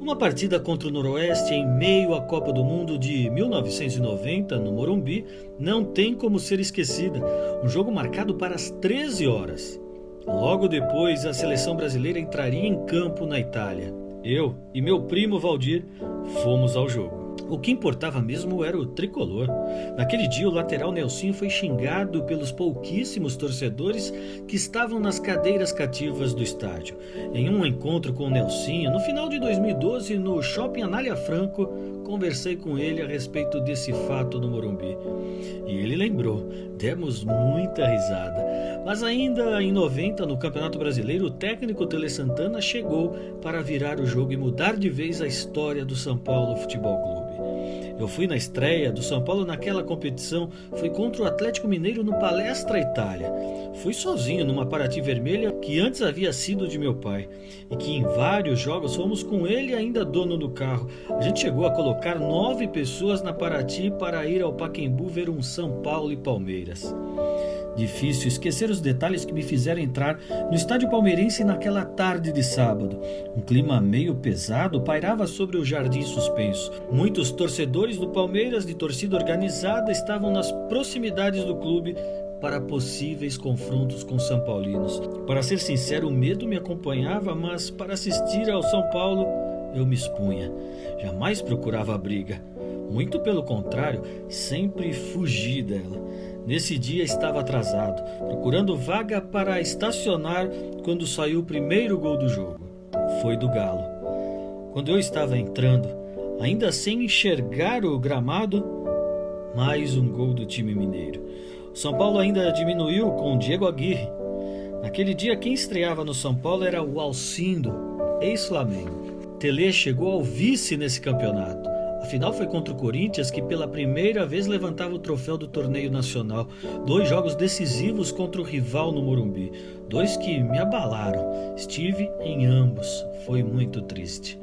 Uma partida contra o Noroeste em meio à Copa do Mundo de 1990, no Morumbi, não tem como ser esquecida. Um jogo marcado para as 13 horas. Logo depois, a seleção brasileira entraria em campo na Itália. Eu e meu primo Valdir fomos ao jogo. O que importava mesmo era o tricolor. Naquele dia, o lateral Nelsinho foi xingado pelos pouquíssimos torcedores que estavam nas cadeiras cativas do estádio. Em um encontro com o Nelsinho, no final de 2012, no Shopping Anália Franco, conversei com ele a respeito desse fato no Morumbi. E ele lembrou, demos muita risada. Mas ainda em 90, no Campeonato Brasileiro, o técnico Tele Santana chegou para virar o jogo e mudar de vez a história do São Paulo Futebol Clube. Eu fui na estreia do São Paulo naquela competição, foi contra o Atlético Mineiro no Palestra Itália. Fui sozinho numa Paraty vermelha que antes havia sido de meu pai e que em vários jogos fomos com ele ainda dono do carro. A gente chegou a colocar 9 pessoas na Paraty para ir ao Pacaembu ver um São Paulo e Palmeiras. Difícil esquecer os detalhes que me fizeram entrar no estádio palmeirense naquela tarde de sábado. Um clima meio pesado pairava sobre o jardim suspenso. Muitos torcedores do Palmeiras de torcida organizada estavam nas proximidades do clube para possíveis confrontos com São Paulinos. Para ser sincero, o medo me acompanhava, mas para assistir ao São Paulo eu me expunha. Jamais procurava a briga. Muito pelo contrário, sempre fugi dela. Nesse dia estava atrasado, procurando vaga para estacionar quando saiu o primeiro gol do jogo. Foi do Galo. Quando eu estava entrando, ainda sem enxergar o gramado, mais um gol do time mineiro. O São Paulo ainda diminuiu com Diego Aguirre. Naquele dia quem estreava no São Paulo era o Alcindo, ex-Flamengo. Tele chegou ao vice nesse campeonato. A final foi contra o Corinthians, que pela primeira vez levantava o troféu do torneio nacional. 2 jogos decisivos contra o rival no Morumbi. 2 que me abalaram. Estive em ambos. Foi muito triste.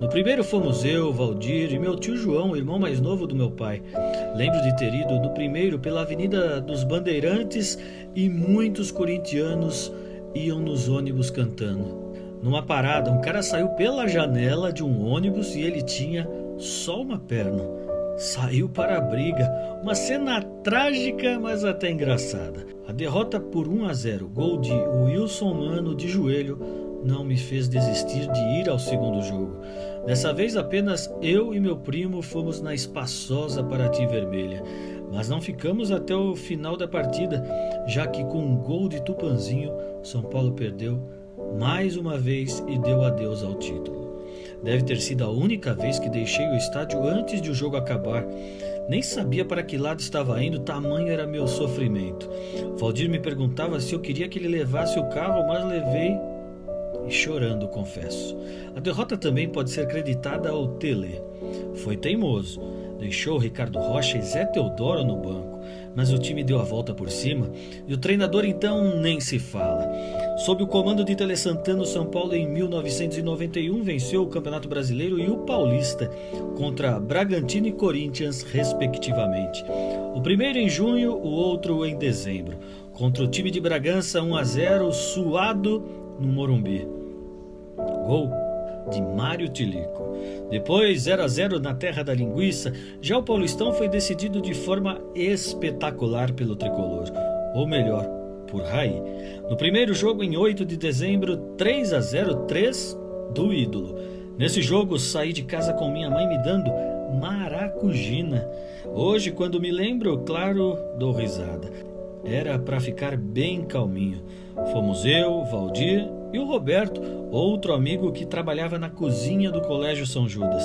No primeiro fomos eu, Valdir e meu tio João, o irmão mais novo do meu pai. Lembro de ter ido no primeiro pela Avenida dos Bandeirantes e muitos corintianos iam nos ônibus cantando. Numa parada, um cara saiu pela janela de um ônibus e ele tinha só uma perna. Saiu para a briga. Uma cena trágica, mas até engraçada. A derrota por 1-0, gol de Wilson Mano de joelho, não me fez desistir de ir ao segundo jogo. Dessa vez apenas eu e meu primo fomos na espaçosa Paraty Vermelha. Mas não ficamos até o final da partida, já que com um gol de Tupanzinho, São Paulo perdeu mais uma vez e deu adeus ao título. Deve ter sido a única vez que deixei o estádio antes de o jogo acabar. Nem sabia para que lado estava indo, tamanho era meu sofrimento. Valdir me perguntava se eu queria que ele levasse o carro, mas levei e chorando, confesso. A derrota também pode ser creditada ao Tele. Foi teimoso. Deixou Ricardo Rocha e Zé Teodoro no banco, mas o time deu a volta por cima e o treinador então nem se fala. Sob o comando de Tele Santana, o São Paulo em 1991 venceu o Campeonato Brasileiro e o Paulista contra Bragantino e Corinthians, respectivamente. O primeiro em junho, o outro em dezembro. Contra o time de Bragança, 1-0, suado no Morumbi. Gol de Mário Tilico. Depois 0-0 na Terra da Linguiça. Já o Paulistão foi decidido de forma espetacular pelo tricolor, ou melhor, por Raí. No primeiro jogo em 8 de dezembro, 3-0, 3 do ídolo. Nesse jogo saí de casa com minha mãe me dando maracujina. Hoje, quando me lembro, claro, dou risada. Era para ficar bem calminho. Fomos eu, Valdir e o Roberto, outro amigo que trabalhava na cozinha do Colégio São Judas.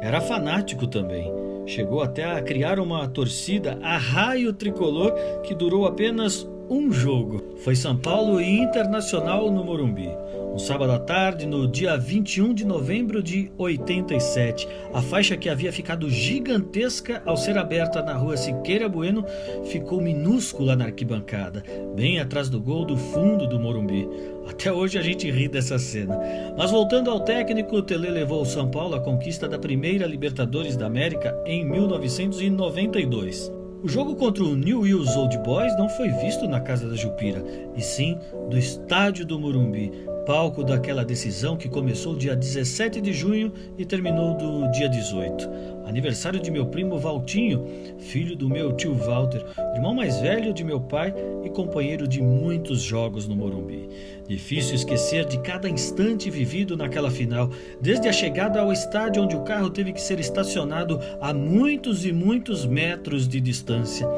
Era fanático também. Chegou até a criar uma torcida Arraio Tricolor que durou apenas um jogo. Foi São Paulo e Internacional no Morumbi. Um sábado à tarde, no dia 21 de novembro de 87. A faixa que havia ficado gigantesca ao ser aberta na rua Siqueira Bueno ficou minúscula na arquibancada, bem atrás do gol do fundo do Morumbi. Até hoje a gente ri dessa cena. Mas voltando ao técnico, o Tele levou o São Paulo à conquista da primeira Libertadores da América em 1992. O jogo contra o Newell's Old Boys não foi visto na Casa da Jupira, e sim do estádio do Morumbi. palco daquela decisão que começou dia 17 de junho e terminou do dia 18. Aniversário de meu primo Valtinho, filho do meu tio Walter, irmão mais velho de meu pai e companheiro de muitos jogos no Morumbi. Difícil esquecer de cada instante vivido naquela final, desde a chegada ao estádio onde o carro teve que ser estacionado a muitos e muitos metros de distância.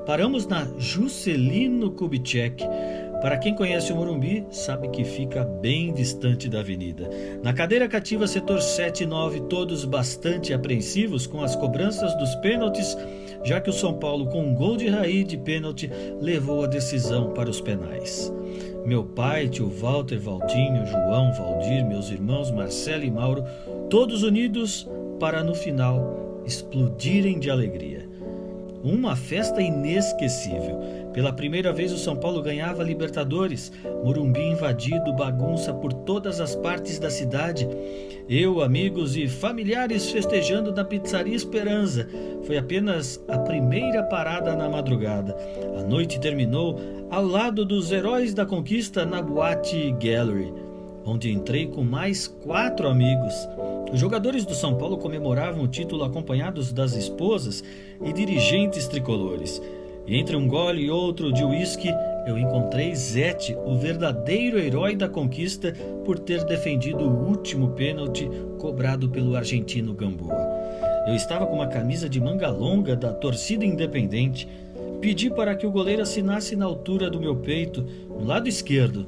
Paramos na Juscelino Kubitschek. Para quem conhece o Morumbi, sabe que fica bem distante da avenida. Na cadeira cativa setor 7 e 9, todos bastante apreensivos com as cobranças dos pênaltis, já que o São Paulo, com um gol de Raí de pênalti, levou a decisão para os penais. Meu pai, tio Walter, Valtinho, João, Valdir, meus irmãos Marcelo e Mauro, todos unidos para no final explodirem de alegria. Uma festa inesquecível. Pela primeira vez o São Paulo ganhava a Libertadores, Morumbi invadido, bagunça por todas as partes da cidade. Eu, amigos e familiares festejando na Pizzaria Esperança. Foi apenas a primeira parada na madrugada. A noite terminou ao lado dos heróis da conquista na Boate Gallery, onde entrei com mais 4 amigos. Os jogadores do São Paulo comemoravam o título acompanhados das esposas e dirigentes tricolores. E entre um gole e outro de uísque, eu encontrei Zete, o verdadeiro herói da conquista, por ter defendido o último pênalti cobrado pelo argentino Gamboa. Eu estava com uma camisa de manga longa da torcida independente. Pedi para que o goleiro assinasse na altura do meu peito, no lado esquerdo.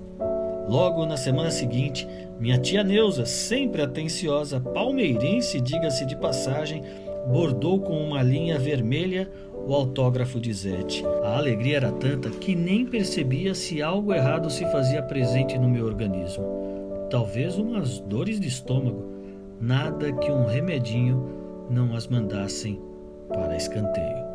Logo na semana seguinte, minha tia Neuza, sempre atenciosa, palmeirense, diga-se de passagem, bordou com uma linha vermelha o autógrafo de Zete. A alegria era tanta que nem percebia se algo errado se fazia presente no meu organismo. Talvez umas dores de estômago, nada que um remedinho não as mandassem para escanteio.